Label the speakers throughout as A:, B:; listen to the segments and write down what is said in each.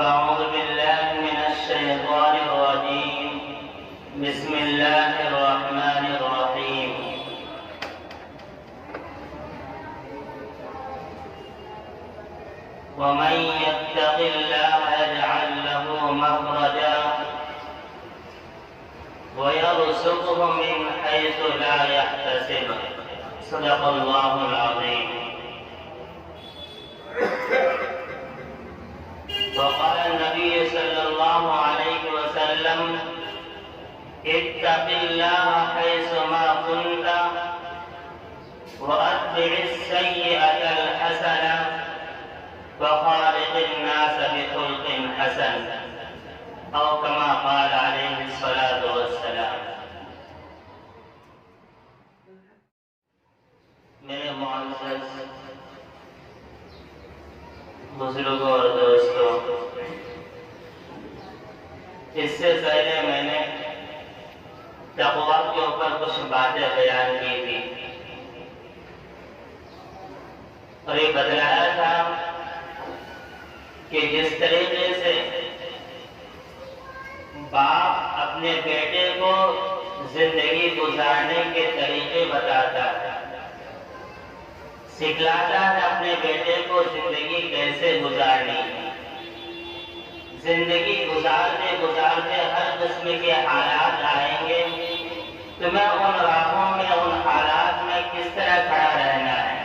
A: فأعوذ بالله من الشيطان الرجيم. بسم الله الرحمن الرحيم. ومن يتق الله يجعل له مخرجا ويرزقه من حيث لا يحتسب. صدق الله العظيم. وقال النبي صلى الله عليه وسلم: اتق الله حيثما كنت وأتبع السيئة الحسنة وخالق الناس بخلق حسن، أو كما قال عليه الصلاة والسلام. میرے معزز بزرگوں اور دوستوں، اس سے پہلے میں نے تقویٰ کے اوپر کچھ باتیں بیان کی تھی اور یہ بتلایا تھا کہ جس طریقے سے باپ اپنے بیٹے کو زندگی گزارنے کے طریقے بتاتا ہے، سکھلاتا ہے اپنے بیٹے کو زندگی کیسے گزارنی ہے۔ زندگی گزارتے گزارتے ہر قسم کے حالات آئیں گے، تمہیں ان راہوں میں، ان حالات میں کس طرح کھڑا رہنا ہے،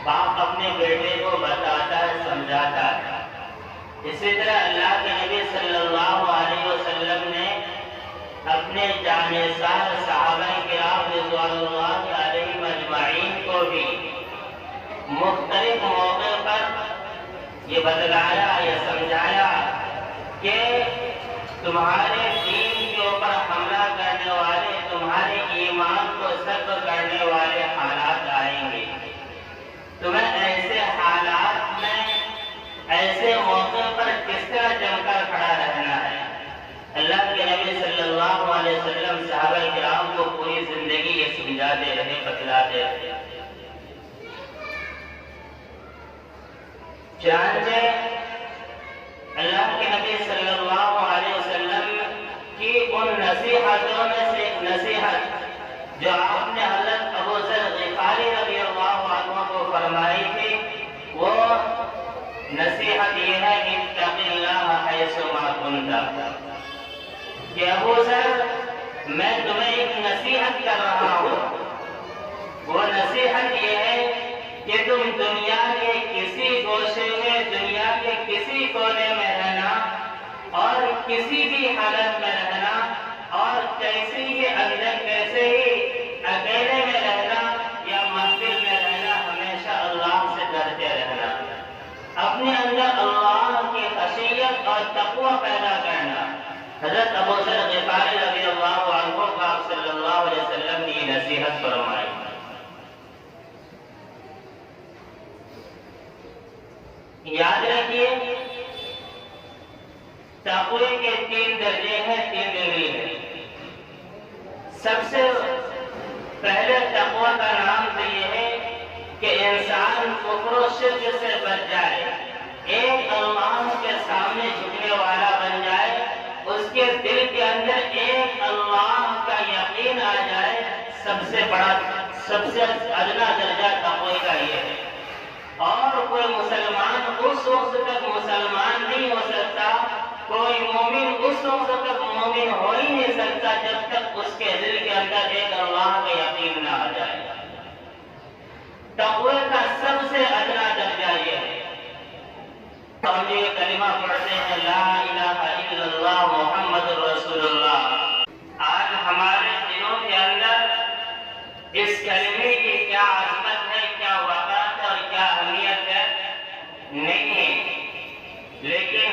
A: باپ اپنے بیٹے کو بتاتا ہے، سمجھاتا ہے۔ اسی طرح اللہ کے نبی صلی اللہ علیہ وسلم نے اپنے جانثال صحابہ کرام رضوان اللہ علیہم اجمعین کو بھی مختلف موقع پر یہ بتلایا، یہ سمجھایا کہ تمہارے دین کے اوپر حملہ کرنے والے، تمہارے ایمان کو سلب کرنے والے حالات آئیں گے۔ تمہیں ایسے حالات میں، ایسے موقع پر کس طرح جم کر کھڑا رہنا ہے۔ اللہ کے نبی صلی اللہ علیہ وسلم صحابہ کرام کو پوری زندگی یہ سمجھاتے رہے، بتلاتے رہے۔ چنانچہ اللہ کے نبی صلی اللہ علیہ وسلم کی ان نصیحتوں میں سے ایک نصیحت جو آپ نے حضرت ابو ذر غفاری رضی اللہ عنہ کو فرمائی تھی، وہ نصیحت یہ ہے کہ اتق اللہ حیثما کنت، کہ ابو ذر میں تمہیں ایک نصیحت کر رہا ہوں۔ وہ نصیحت یہ ہے کہ تم دنیا کے کسی گوشے میں، دنیا کے کسی کونے میں رہنا اور کسی بھی حالت میں رہنا، اور کیسے ہی اندر، کیسے ہی اکیلے میں رہنا یا محفل میں رہنا، ہمیشہ اللہ سے ڈرتے رہنا، اپنے اندر اللہ کی خشیت اور تقوی پیدا کرنا۔ حضرت ابو ذر غفاری رضی اللہ عنہ کو آپ صلی اللہ علیہ وسلم نے یہ نصیحت فرمائی۔ یاد رکھیے، تقوی کے 3 درجے ہیں، 3 ڈگری ہیں۔ سب سے پہلے تقوی کا نام تو یہ ہے کہ انسان کفر و شرک سے بچ جائے، ایک اللہ کے سامنے جھکنے والا بن جائے، اس کے دل کے اندر ایک اللہ کا یقین آ جائے۔ سب سے بڑا، سب سے ادنا درجہ تقوی کا یہ ہے۔ اور کوئی مسلمان اس وقت تک مسلمان نہیں ہو سکتا، کوئی مومن اس وقت تک مومن ہو ہی نہیں سکتا جب تک اس کے دل کے اندر ایک اللہ کا یقین نہ آ جائے۔ تقوی کا سب سے ادنا درجہ یہ ہے۔ ہم یہ کلمہ پڑھتے ہیں، لا الہ الا اللہ محمد رسول اللہ۔ آج ہمارے دلوں کے اندر اس کلمے کی کیا عظمت ہے، کیا وقار اور کیا اہمیت ہے نہیں ہے، لیکن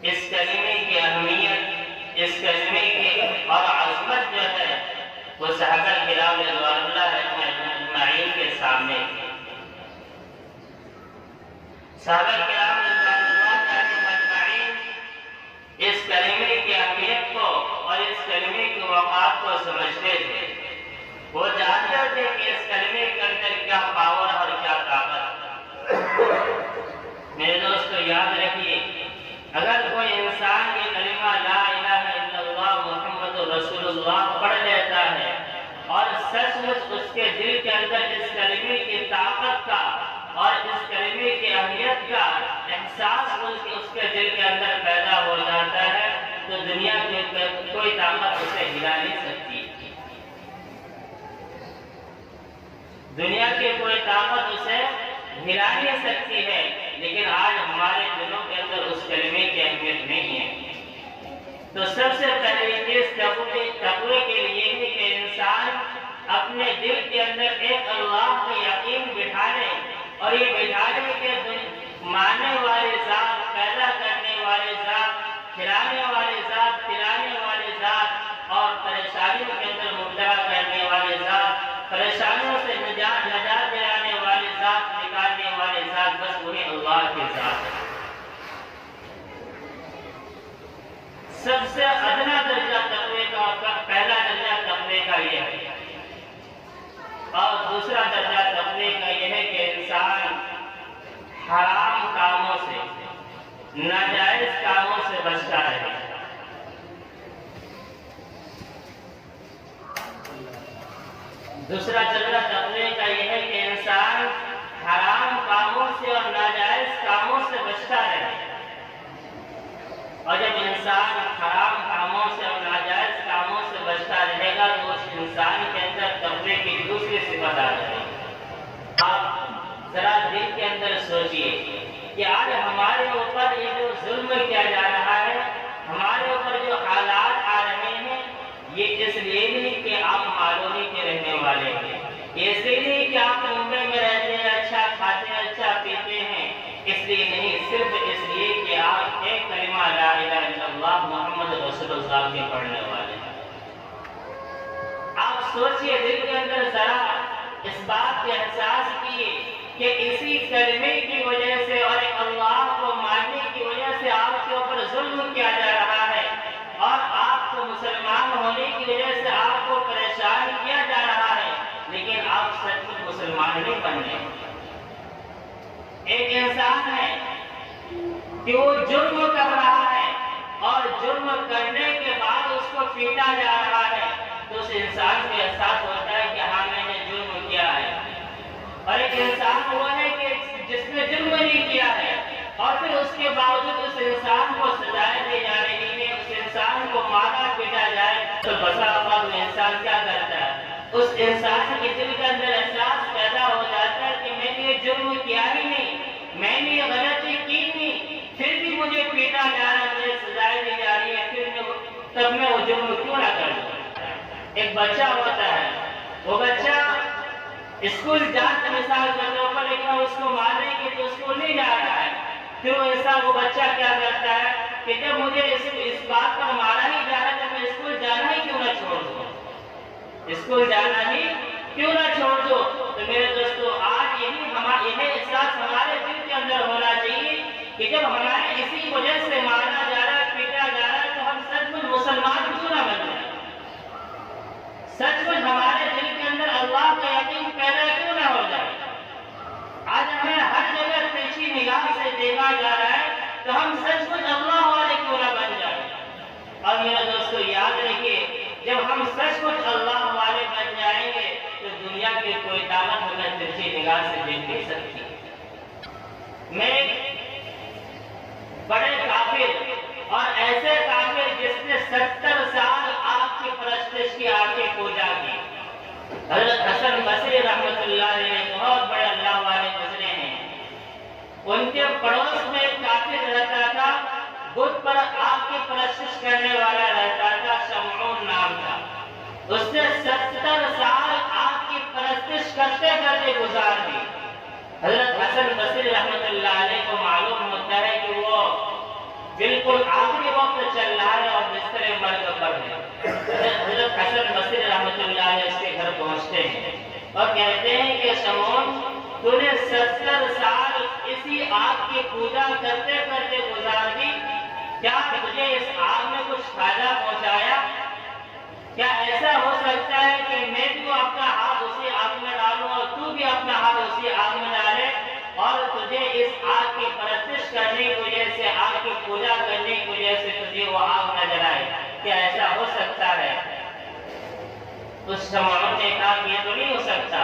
A: اس کلمے کی اہمیت، اس کلمے کی اور عظمت جو ہے وہ صحابہ کرام رضوان اللہ اجمعین کے سامنے تھی۔ صحابہ کرام رضوان اللہ اجمعین اس کلمے کی اہمیت کو اور اس کلمے کی وقار کو سمجھتے تھے۔ وہ جانتے تھے کہ اس کلمے کے اندر کیا پاور اور کیا طاقت۔ میرے دوستو، سچ مچ اس کے دل کے اندر اس کلمے کی طاقت کا اور اس کلمے کی اہمیت کا احساس اس کے دل کے اندر پیدا ہو جاتا ہے تو دنیا کی کوئی طاقت اسے ہلا نہیں سکتی، دنیا کی کوئی طاقت اسے ہلا نہیں سکتی ہے۔ لیکن آج ہمارے دلوں کے اندر اس کلمے کی اہمیت نہیں ہے۔ تو سب سے پہلی چیز تقوی کے لیے ہے کہ انسان اپنے دل کے اندر ایک اللہ کا یقین بٹھانے، اور یہ بٹھانے کے ماننے والی ذات، پیدا کرنے والی ذات، کھلانے والی ذات، پلانے والی ذات، اور پریشانیوں کے اندر مبتلا کرنے والی ذات، پریشانیوں سے نجات دلانے والی ذات، نکالنے والی ذات، بس وہی اللہ کی ذات ہے۔ سب سے ادنا درجہ تقوی کا، پہلا درجہ تقوی کا یہ ہے، اور دوسرا درجہ تقوی کا یہ ہے کہ انسان حرام کاموں سے، ناجائز کاموں سے بچتا رہے۔ دوسرا درجہ تقوی کا یہ ہے کہ انسان حرام کاموں سے اور ناجائز کاموں سے بچتا رہے، اور جب انسان حرام کاموں سے اور ناجائز کاموں سے بچتا رہے گا تو اس انسان کے اندر تقوی کی دوسری صفت آ جائے گی۔ آپ ذرا دل کے اندر سوچئے کہ آج ہمارے اوپر یہ جو ظلم کیا جا رہا ہے، ہمارے اوپر جو حالات آ رہے ہیں، یہ اس لیے نہیں کہ آپ مالونی کے رہنے والے ہیں، اس لیے نہیں کہ آپ ممبئی میں رہتے ہیں، اچھا کھاتے ہیں، اچھا پیتے ہیں، اس لیے نہیں، صرف اس لیے کہ آپ ایک کلمہ لا الہ الا اللہ محمد رسول اللہ کے پڑھنے والے ہیں۔ آپ سوچئے دل کے اندر ذرا اس بات کے احساس کیے کہ اسی کلمے کی وجہ سے اور اللہ کو ماننے کی وجہ سے آپ کے اوپر ظلم کیا جا رہا ہے، اور آپ کو مسلمان ہونے کی وجہ سے آپ کو پریشان کیا جا رہا ہے، لیکن آپ سچ میں مسلمان نہیں بن رہے۔ ایک انسان ہے کہ وہ جرم کر رہا ہے اور جرم کرنے کے بعد اس کو پیٹا جا رہا ہے، تو اس انسان کو احساس ہوتا ہے کہ ہاں میں نے جرم کیا ہے۔ اور ایک انسان وہ ہے کہ جس نے جرم نہیں کیا ہے اور پھر اس کے باوجود اس انسان کو سزائیں دی جا رہی ہے، اس انسان کو مارا پیٹا جائے، تو بسا اوقات وہ انسان کیا کرتا ہے؟ اس انسان کے دل کے اندر احساس پیدا ہو جاتا ہے کہ میں نے یہ جرم کیا ہی نہیں، میں نے یہ غلطی کی نہیں، پھر بھی مجھے پیٹا جا رہا ہے، مجھے سزائیں دی جا رہی ہے، تب میں وہ جرم کیوں نہ کر دوں؟ ایک بچہ ہوتا ہے، وہ بچہ اسکول جاتا ہے مثال کے طور پر، لیکن اس کو مارنے کے لیے اسکول نہیں جا رہا ہے، پھر وہ بچہ کیا کرتا ہے کہ جب مجھے اس بات پر مارا ہی جا رہا ہے تو میں اسکول جانا ہی کیوں نہ چھوڑ دوں، اسکول جانا ہی کیوں نہ چھوڑ دو۔ تو میرے دوستو، آج یہی احساس ہمارے دل کے اندر ہونا چاہیے کہ جب ہمارے اسی وجہ سے مارا جا رہا ہے، پیٹا جا رہا ہے، تو ہم سچ میں مسلمان کیوں نہ بن جائیں؟ سچ میں ہمارے دل کے اندر اللہ کا یقین پیدا کیوں نہ ہو جائے؟ آج ہمیں ہر جگہ تیچی نگاہ سے دیکھا جا رہا ہے، تو ہم سچ میں اللہ والے کیوں نہ بن جائیں؟ اور میرے دوستو یاد رکھیے، جب ہم سچ مچ اللہ والے بن جائیں گے تو دنیا کی کوئی طاقت ہمیں ترچھی نگاہ سے دیکھ نہیں سکتی۔ میں بڑے کافر اور ایسے کافر جس نے 70 سال آگ کی پرستش کی آگ پوجا کی، حضرت حسن بصری رحمۃ اللہ علیہ بہت بڑے اللہ والے گزرے ہیں، ان کے پڑوس میں ایک کافر رہتا تھا، بت پر آگ کی پرستش کرنے والا رہتا تھا، شمعون نام تھا۔ اس نے 70 سال آگ کی پرستش کرتے کرتے گزار دی۔ حضرت حسن بصری رحمۃ اللہ علیہ کو معلوم ہوتا ہے کہ وہ بالکل آخری وقت چل رہا ہے اور بستر مرگ پر ہے۔ حضرت حسن بصری رحمۃ اللہ علیہ اس کے گھر پہنچتے ہیں اور کہتے ہیں کہ شمعون، تو نے 70 سال اسی آگ کی پوجا کرتے کرتے گزار دی، کیا تجھے اس آگ میں کچھ فائدہ پہنچایا؟ کیا ایسا ہو سکتا ہے کہ میں بھی اپنا ہاتھ اسی آگ میں ڈالوں اور تو بھی اپنا ہاتھ اسی آگ میں ڈالے اور تجھے اس آگ کی پرستش کرنے کی وجہ سے، آگ کی پوجا کرنے کی وجہ سے تجھے وہ آگ نہ جلائے؟ کیا ایسا ہو سکتا ہے؟ اس شمعون نے کہا کہ یہ تو نہیں ہو سکتا.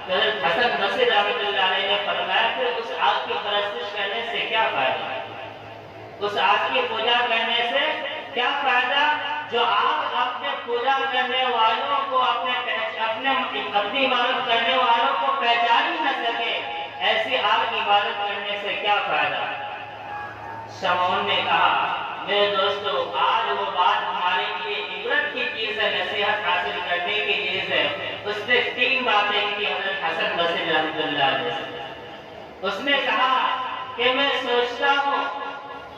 A: حضرت حسن بصری رحمۃ اللہ علیہ نے فرمایا کہ اس آگ کی پرستش کرنے سے کیا فائدہ؟ اس آگ کی پوجا کرنے سے کیا فائدہ جو آگ اپنے پوجا کرنے والوں کو اپنی عبادت کرنے والوں کو پہچان ہی نہ سکے، ایسی آگ کی عبادت کرنے سے کیا فائدہ؟ شمعون نے کہا میرے دوستو، آج وہ بات ہمارے لیے عبرت کی چیز ہے، نصیحت حاصل کرنے کی چیز ہے. اس نے 3 باتیں کی حضرت حسن بصری رحمۃ اللہ علیہ سے. اس نے کہا کہ میں سوچتا ہوں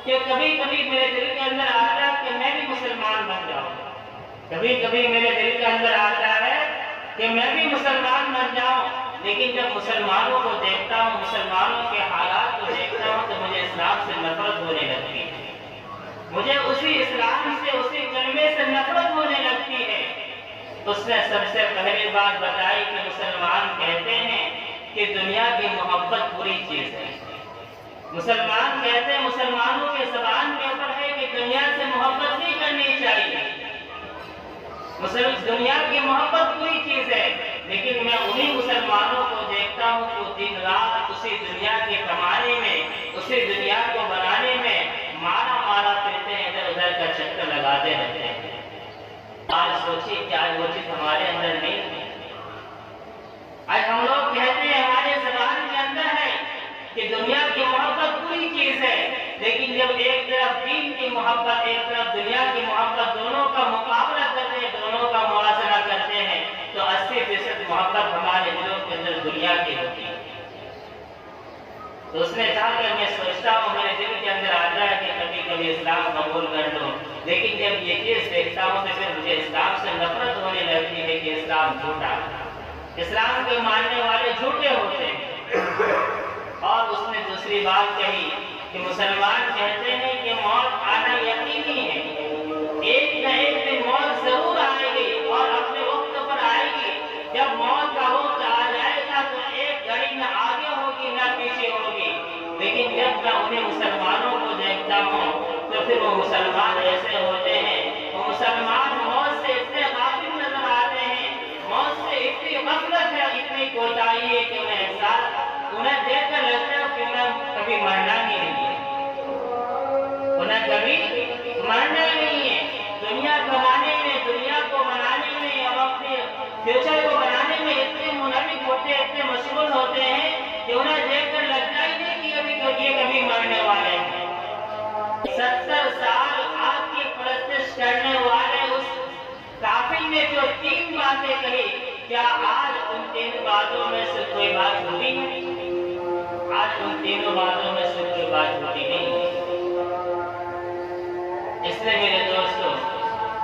A: کہ کبھی کبھی میرے دل کے اندر آتا ہے کہ میں بھی مسلمان بن جاؤں. کبھی کبھی میرے دل کے اندر آتا ہے کہ میں بھی مسلمان بن جاؤں، لیکن جب مسلمانوں کو دیکھتا ہوں، مسلمانوں کے حالات کو دیکھتا ہوں تو مجھے اسلام سے نفرت ہونے لگتی ہے. مجھے اسی اسلام سے، اسی کلمے سے نفرت ہونے لگتی ہے. اس نے سب سے پہلی بات بتائی کہ مسلمان کہتے ہیں کہ دنیا کی محبت بری چیز ہے. مسلمان کہتے ہیں، مسلمانوں کے زبان کے اوپر ہے کہ دنیا سے محبت نہیں کرنی چاہیے. دنیا کی محبت بری چیز ہے، لیکن میں انہی مسلمانوں کو دیکھتا ہوں کہ دن رات اسی دنیا کے کمانے میں، اسی دنیا کو بنانے میں مارا پھرتے ہیں، ادھر ادھر کا چکر لگاتے رہتے ہیں. آج سوچیے کیا وہ چیز ہمارے اندر نہیں ہے. آج ہم لوگ کہتے ہیں، ہمارے زبان کے اندر ہے کہ دنیا کی محبت بری چیز ہے، لیکن جب ایک طرف دین کی محبت، ایک طرف دنیا کی محبت، دونوں کا مقابلہ کرتے ہیں، دونوں کا موازنہ کرتے ہیں، تو 80% محبت ہمارے دلوں کے اندر دنیا کی ہوتی ہے. تو اس نے کہا کہ میں سوچتا ہوں، میرے دل کے اندر آتا ہے کہ کبھی کبھی اسلام قبول کر لوں، لیکن جب یہ چیز دیکھتا ہوں تو پھر مجھے اسلام سے نفرت ہونے لگتی ہے کہ اسلام جھوٹا ہے، اسلام کے ماننے والے جھوٹے ہوتے ہیں. اور اس نے دوسری بات کہی کہ مسلمان کہتے ہیں کہ موت آنا یقینی ہے، ایک نہ ایک دن موت ضرور آئے گی اور اپنے وقت پر آئے گی. جب موت کا وقت آ جائے گا تو ایک گھڑی نہ آگے ہوگی نہ پیچھے ہوگی. لیکن جب میں انہیں مسلمانوں کو دیکھتا ہوں تو پھر وہ مسلمان ایسے ہوتے ہیں، وہ مسلمان موت سے اتنے غافل نظر آتے ہیں، موت سے اتنی غفلت ہے، اتنی کوتاہی ہے کہ انہیں دیکھ کر لگتا ہے کہ انہیں کبھی مرنا ہی نہیں ہے، انہیں کبھی مرنا ہی نہیں ہے. دنیا کمانے میں، دنیا کو بنانے میں اور اپنے فیوچر کو بنانے میں اتنے منہمک ہوتے ہیں، اتنے مشغول ہوتے ہیں کہ انہیں دیکھ کر لگتا ہی نہیں کہ یہ کبھی مرنے والے ہیں. 70 سال آگ کی پرستش کرنے والے اس کافر نے جو 3 باتیں کہی، کیا آج ان 3 باتوں میں سے کوئی بات ہوتی ہے؟ آج ان 3 باتوں میں سے کوئی بات ہوتی نہیں. اس لیے میرے دوستو،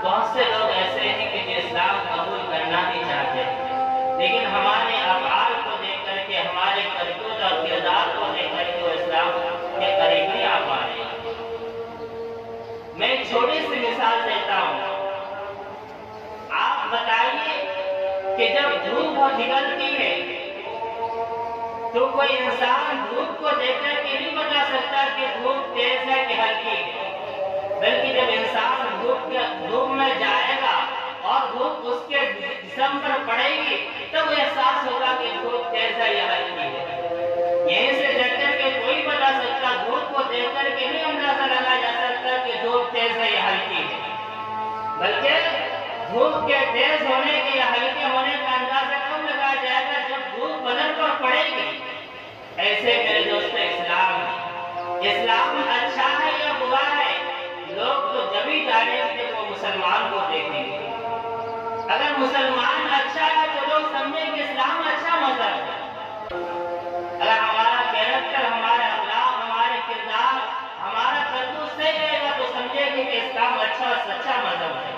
A: بہت سے لوگ ایسے ہیں کہ جو اسلام قبول کرنا نہیں چاہتے، لیکن ہمارے افعال کو دیکھ کر کے، ہمارے کرتوت اور کردار کو دیکھ کر کے وہ اسلام کے قریب نہیں آ پا رہے. میں ایک چھوٹی سی مثال دیتا ہوں. آپ بتائیے کہ جب دھوپ نکلتی ہے تو کوئی انسان دھوپ کو دیکھ کر کے نہیں بتا سکتا کہ دھوپ تیز ہے کہ ہلکی ہے، بلکہ جب انسان دھوپ میں جائے گا اور دھوپ اس کے جسم پر پڑے گی تب وہ احساس ہوگا کہ دھوپ تیز ہے یا ہلکی ہے. یہیں سے دیکھ کر کے کوئی بتا سکتا، دھوپ کو دیکھ کر کے نہیں اندازہ لگایا جا سکتا کہ دھوپ تیز ہے یا ہلکی ہے، بلکہ دھوپ کے تیز ہونے کے یا ہلکے ہونے کا اندازہ کب لگایا جائے گا؟ جب دھوپ بدن پر پڑے گی. ایسے میرے دوست اسلام اچھا ہے یا برا ہے، لوگ تو جب ہی جانیں گے وہ مسلمان کو دیکھیں گے. اگر مسلمان اچھا ہے تو لوگ سمجھیں کہ اسلام اچھا مذہب ہے. اگر ہمارا کیریکٹر، ہمارا اخلاق، ہمارے کردار، ہمارا کرتوت صحیح رہے گا تو سمجھیں گے کہ اسلام اچھا اور سچا مذہب ہے.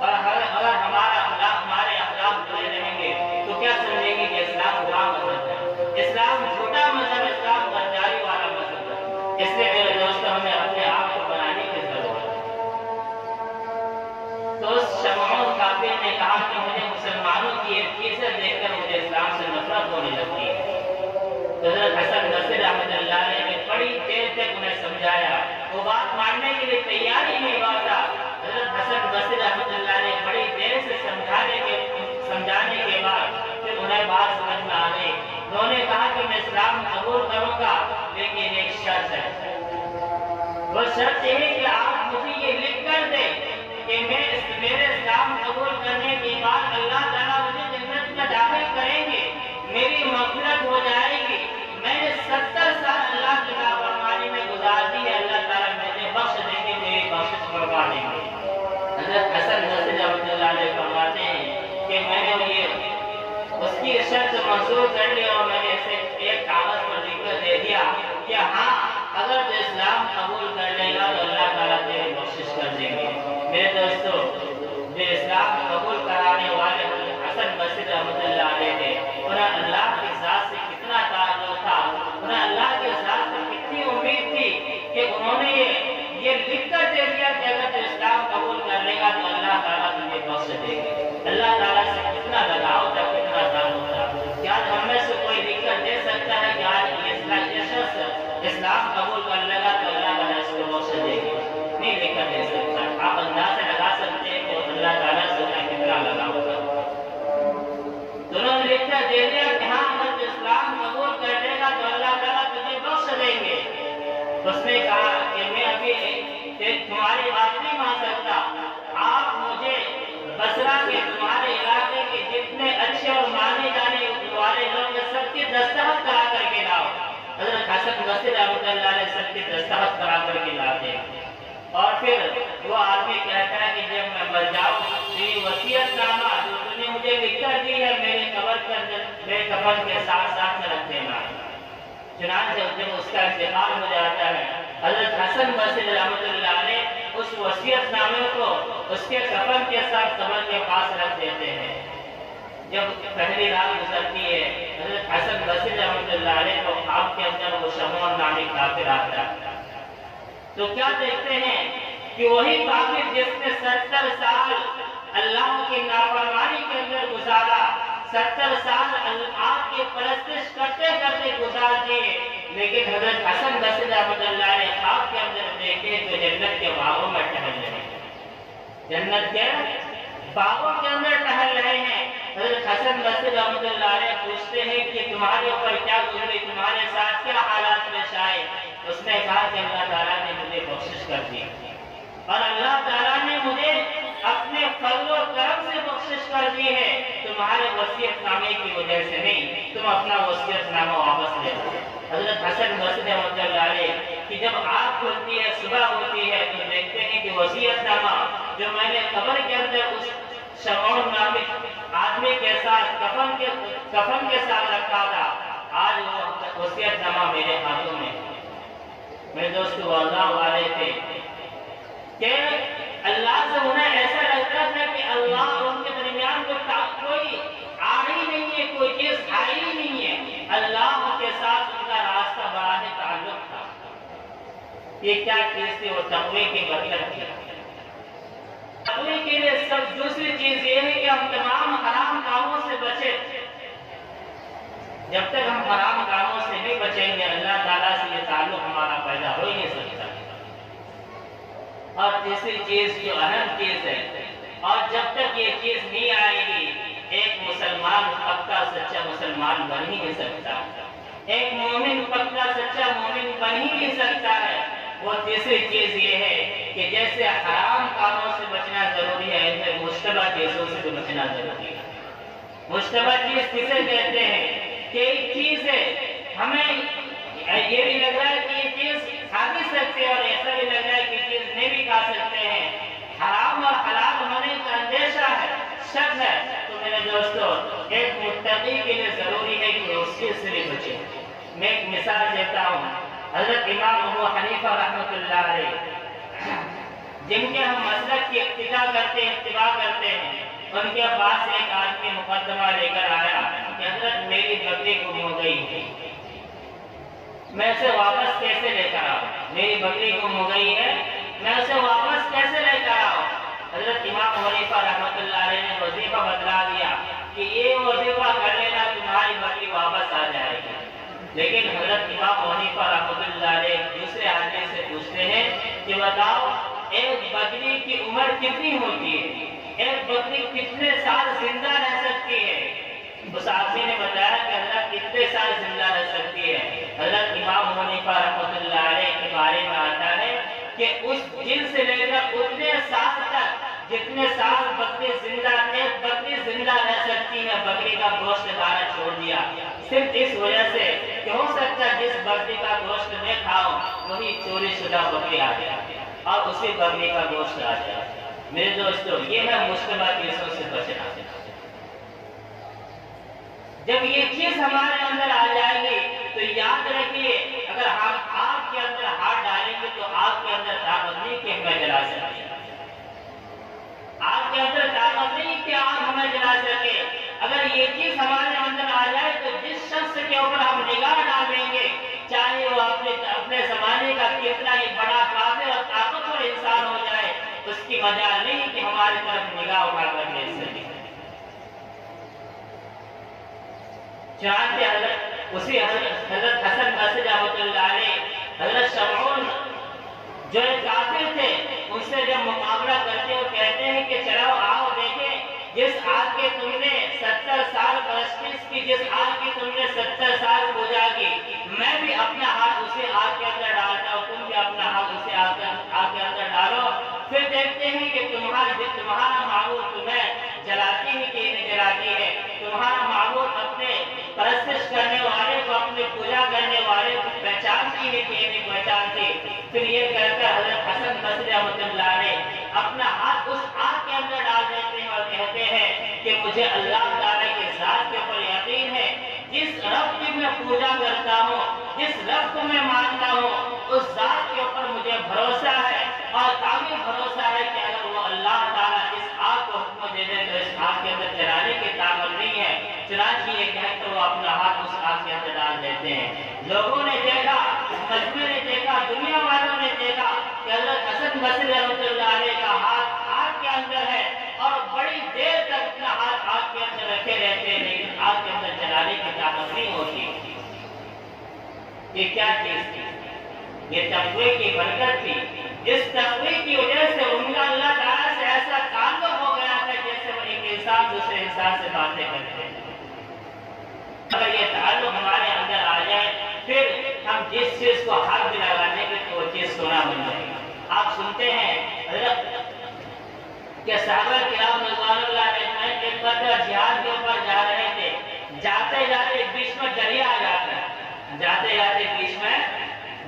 A: اور اگر ہمارے اخلاق برے رہیں گے تو کیا سمجھیں گے کہ اسلام برا مذہب ہے، اسلام جھوٹا مذہب، اسلام غداری والا مذہب ہے. اس لیے میرے دوست، ہمیں اپنے آپ کو بنانے کی ضرورت ہے. تو اس شمعون کافر نے کہا کہ مجھے مسلمانوں کی ایک چیزیں دیکھ کر مجھے اسلام سے نفرت ہونے لگتی ہے. حضرت حسن بصری رحمۃ اللہ علیہ نے بڑی دیر تک انہیں سمجھایا، وہ بات ماننے کے لیے تیار ہی نہیں ہوا تھا. حضرت حسن بصری رحمۃ اللہ نے بڑی دیر سے ہوگا، لیکن ایک شرط ہے۔ وہ شرط یہ ہے کہ آپ مجھے یہ لکھ کر دیں کہ میرے اسلام قبول کرنے کے بعد اللہ تعالیٰ مجھے جنت میں داخل کریں گے، میری مغفرت ہو جائے گی۔ میں نے 70 سال اللہ کی نافرمانی میں گزار دی ہے، اللہ تعالیٰ مجھے بخش دیں گے، میری بخشش فرما دیں گے۔ حضرت حسن بصری رحمۃ اللہ علیہ فرماتے ہیں کہ میں نے یہ اس کی شرط منظور کر لی اور میں نے اسے ایک کاغذ پر لکھ کر دے دیا کہ ہاں اگر تو اسلام قبول کر لے گا تو اللہ تعالیٰ تیری بخشش کر دیں گے۔ میرے دوستو، جو اسلام قبول کرانے والے حسن بصری رحمۃ اللہ علیہ تھے، انہیں اللہ کی ذات سے کتنا تعلق تھا، انہیں اللہ کی ذات سے کتنی امید تھی کہ انہوں نے یہ لکھ کر دے دیا کہ اگر تو اسلام قبول کر لے گا تو اللہ تعالیٰ تجھے بخش دے گا۔ اللہ تعالیٰ سے کتنا لگاؤ تھا، کتنا تعلق تھا۔ کیا ہم میں سے کوئی لکھ کر دے سکتا ہے کہ آج یہ شخص اسلام قبول کر لے گا تو اللہ تعالیٰ اس کو بخش دے گی؟ نہیں لکھ کر دے سکتا۔ آپ اندازہ لگا سکتے ہیں کہ اللہ تعالیٰ سے کتنا لگاؤ تھا۔ انہوں نے لکھ کر دے دیا کہ ہاں اگر اسلام قبول کر لے گا تو اللہ تعالیٰ تجھے بخش دیں گے۔ اس نے کہا کہ میں ابھی تمہاری بات نہیں مان سکتا، آپ مجھے بصرہ کے تمہارے علاقے کے جتنے اچھے اور مانے جانے والے لوگ سب کی دستخط کرا کر کے لاؤ۔ حضرت حسن بصری رحمۃ اللہ علیہ سب کی دستخط کرا کر کے لاتے ہیں، اور پھر وہ آدمی کہتا ہے کہ جب میں مر جاؤں تو یہ وصیت نامہ جو تم نے مجھے لکھ کر دی ہے میرے کفن کے ساتھ ساتھ میں رکھ دینا۔ چنانچہ جب اس کا انتقال ہو جاتا ہے، حضرت حسن بصری رحمۃ اللہ علیہ اس وصیت نامے کو اس کے کفن کے ساتھ قبر کے پاس رکھ دیتے ہیں۔ جب پہلی رات گزرتی ہے، حضرت حسن بصری رحمۃ اللہ علیہ کو خواب کے اندر وہ شمعون نامی کافر آتا ہے، تو کیا دیکھتے ہیں کہ وہی کافر جس نے 70 سال اللہ کی نافرمانی کے اندر گزارا، 70 سال آپ کی پرستش کرتے کرتے گزار دیے، لیکن حضرت حسن بصری رحمۃ اللہ علیہ خواب کے اندر دیکھے تو جنت کے باغوں میں ٹہل رہے ہیں، جنت کے باغوں کے اندر ٹہل رہے ہیں۔ حضرت حسن بصری رحمۃ اللہ علیہ پوچھتے ہیں کہ تمہارے اوپر کیا گزری، تمہارے ساتھ کیا حالات پیش آئے؟ اس نے کہا کہ اللہ تعالیٰ نے مجھے بخشش کر دی، اور اللہ تعالیٰ نے مجھے اپنے فضل و کرم سے بخشش کر دی ہے، تمہارے وصیت نامے کی وجہ سے نہیں، تم اپنا وصیت نامہ واپس لے لو۔ حضرت حسن بصری رحمۃ اللہ علیہ کہ جب آنکھ کھلتی ہے، صبح ہوتی ہے، تو دیکھتے ہیں کہ وصیت نامہ جو میں نے قبر کے اندر اس شمعون نامی آدمی کے ساتھ کفن کے ساتھ رکھا تھا، آج وہ وصیت نامہ میرے ہاتھوں میں۔ میرے دوست اللہ والے تھے کہ اللہ سے انہیں ایسا لگتا تھا کہ اللہ اور ان کے درمیان کوئی آڑی نہیں ہے، کوئی چیز آئی نہیں ہے، اللہ کے ساتھ ان کا راستہ بڑھانے تعلق تھا۔ یہ کیا چیز تھی؟ وہ تقوی کی برکت تھی۔ تقوی کے لیے سب دوسری چیز یہ ہے کہ ہم تمام حرام کاموں سے بچیں۔ جب تک ہم حرام کاموں سے نہیں بچیں گے، اللہ تعالیٰ سے یہ تعلق ہمارا پیدا ہو ہی نہیں سکتا۔ اور تیسری چیز جو اہم چیز ہے، اور جب تک یہ چیز نہیں آئے گی، ایک مسلمان پکا سچا مسلمان بن ہی نہیں سکتا، ایک مومن پکا سچا مومن بن ہی نہیں سکتا ہے۔ وہ تیسری چیز یہ ہے کہ جیسے حرام کاموں سے بچنا ضروری ہے، ایسے مشتبہ چیزوں سے بھی بچنا ضروری ہے۔ مشتبہ چیز کسے کہتے ہیں کہ ایک چیز ہے، ہمیں یہ بھی لگ رہا ہے کہ یہ چیز کھا بھی سکتے ہیں اور ایسا بھی لگ رہا ہے کہ یہ چیز نہیں بھی کھا سکتے ہیں، حرام اور حلال ہونے کا اندیشہ ہے، شک ہے، تو میرے دوستو ایک متقی کے لیے ضروری ہے کہ اس چیز سے بھی بچے۔ میں ایک مثال دیتا ہوں، حضرت امام ابو حنیفہ رحمۃ اللہ علیہ جن کے ہم مسلک کی اتباع کرتے ہیں، ان کے پاس ایک آدمی مقدمہ لے کر آیا کہ حضرت میری بکری گم ہو گئی ہے، میں اسے واپس کیسے لے کر آؤں؟ میری بکری گم ہو گئی ہے، میں اسے واپس کیسے لے کر آؤں؟ حضرت امام حنیفہ رحمۃ اللہ علیہ نے وظیفہ بتلا دیا کہ یہ وظیفہ کر لینا تمہاری بکری واپس آ جائے گی۔ لیکن حضرت امام حنیفہ رحمۃ اللہ علیہ دوسرے آدمی سے پوچھتے ہیں کہ بتاؤ ایک بکری کی عمر کتنی ہوتی ہے، ایک بکری کتنے سال زندہ رہ سکتی ہے؟ اس آدمی نے بتایا کہ حضرت کتنے سال زندہ رہ سکتی ہے؟ حضرت امام اس دن سے لے کر اتنے سال تک جتنے سال بکری زندہ ایک بکری زندہ رہ سکتی ہے بکری کا گوشت کھانا چھوڑ دیا، صرف اس وجہ سے کہ ہو سکتا ہے جس بکری کا گوشت میں کھاؤں وہی چوری شدہ بکری آ جائے اور اسی بکری کا گوشت آ جائے۔ میرے دوستو، یہ ہے مشتبہ چیزوں سے بچنا۔ جب یہ چیز ہمارے اندر آ جائے گی تو یاد رکھیے، اگر ہم آگ کے اندر ہاتھ ڈالیں گے تو آگ کے اندر طاقت نہیں کہ ہمیں جلا سکے، آگ کے اندر طاقت نہیں کہ آگ ہمیں جلا سکے۔ اگر یہ چیز ہمارے اندر آ جائے تو جس شخص کے اوپر ہم نگاہ ڈالیں گے، چاہے وہ اپنے زمانے کا کتنا ہی بڑا کافر اور طاقتور انسان ہو جائے، اس کی مجال نہیں کہ ہماری طرف نگاہ اٹھا کر دیکھ سکے۔ چنانچہ حضرت حسن بصری رحمۃ اللہ علیہ، حضرت شمعون جو ایک کافر تھے، ان سے جب مقابلہ کرتے ہوئے کہتے ہیں کہ چلو آؤ دیکھیں، جس آگ کے تم نے 70 سال پرستش کی، جس آگ کی تم نے 70 سال پوجا کی، میں بھی اپنا ہاتھ اسی آگ کے اندر ڈالتا ہوں، تم بھی اپنا ہاتھ اسی آگ کے اندر ڈالو، پھر دیکھتے ہیں کہ تمہارا معبود تمہیں جلاتی ہے کہ نہیں جلاتی ہے، تمہارا معبود اپنے پرستش کرنے والے کو، اپنے پوجا کرنے والے کو پہچانتی ہے کہ نہیں پہچانتی۔ پھر یہ کہہ کر حضرت حسن بصری رحمۃ اللہ علیہ اپنا ہاتھ اس آگ کے اندر ڈال دیتے ہیں اور کہتے ہیں کہ مجھے اللہ تعالیٰ کی ذات کے اوپر یقین ہے، جس رب کی میں پوجا کرتا ہوں، جس رب کو میں مانتا ہوں، اس ذات کے اوپر مجھے بھروسہ ہے اور کامل بھروسہ ہے کہ اگر وہ اللہ تعالیٰ اس آگ کو حکم دے دے تو اس آگ کے اندر جلانے کی طاقت نہیں ہے۔ چنانچہ یہ کہہ کر وہ اپنا ہاتھ اس آگ کے اندر ڈال دیتے ہیں۔ لوگوں نے دیکھا، مجمع نے دیکھا، دنیا والوں نے دیکھا کہ حضرت حسن بصری رحمۃ اللہ علیہ کا ہاتھ آگ کے اندر ہے اور بڑی دیر تک اپنا ہاتھ آگ کے اندر رکھے رہتے ہیں، لیکن آگ کے اندر جلانے کی طاقت نہیں ہوتی۔ یہ کیا چیز تھی؟ یہ تقوی کی برکت تھی، جس تقوی کی وجہ سے ان کا اللہ تعالیٰ سے ایسا تعلق ہو گیا تھا جیسے وہ ایک انسان دوسرے انسان سے باتیں کرتے ہیں۔ اگر یہ تعلق ہمارے اندر آ جائے پھر ہم جس چیز کو ہاتھ بھی لگانے کے تو وہ چیز سونا بن جائے گا۔ آپ سنتے ہیں حضرت کہ صحابہ کرام رضوان اللہ علیہم ایک بدر جہاد کے اوپر جا رہے تھے، جاتے جاتے بیچ میں دریا آ جاتا ہے، جاتے جاتے بیچ میں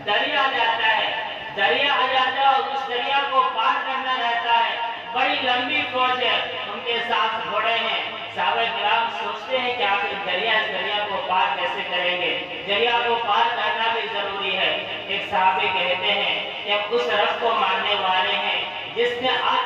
A: دریا آ جاتا ہے، دریا آ جاتا ہے اور اس دریا کو پار کرنا رہتا ہے، بڑی لمبی فوج ہے، ان کے ساتھ گھوڑے ہیں۔ صحابہ کرام سوچتے ہیں کہ آخر اس دریا کو پار کیسے کریں گے، دریا کو پار کرنا بھی ضروری ہے۔ ایک صحابی کہتے ہیں کہ ہم اس رب کو ماننے والے ہیں جس نے آج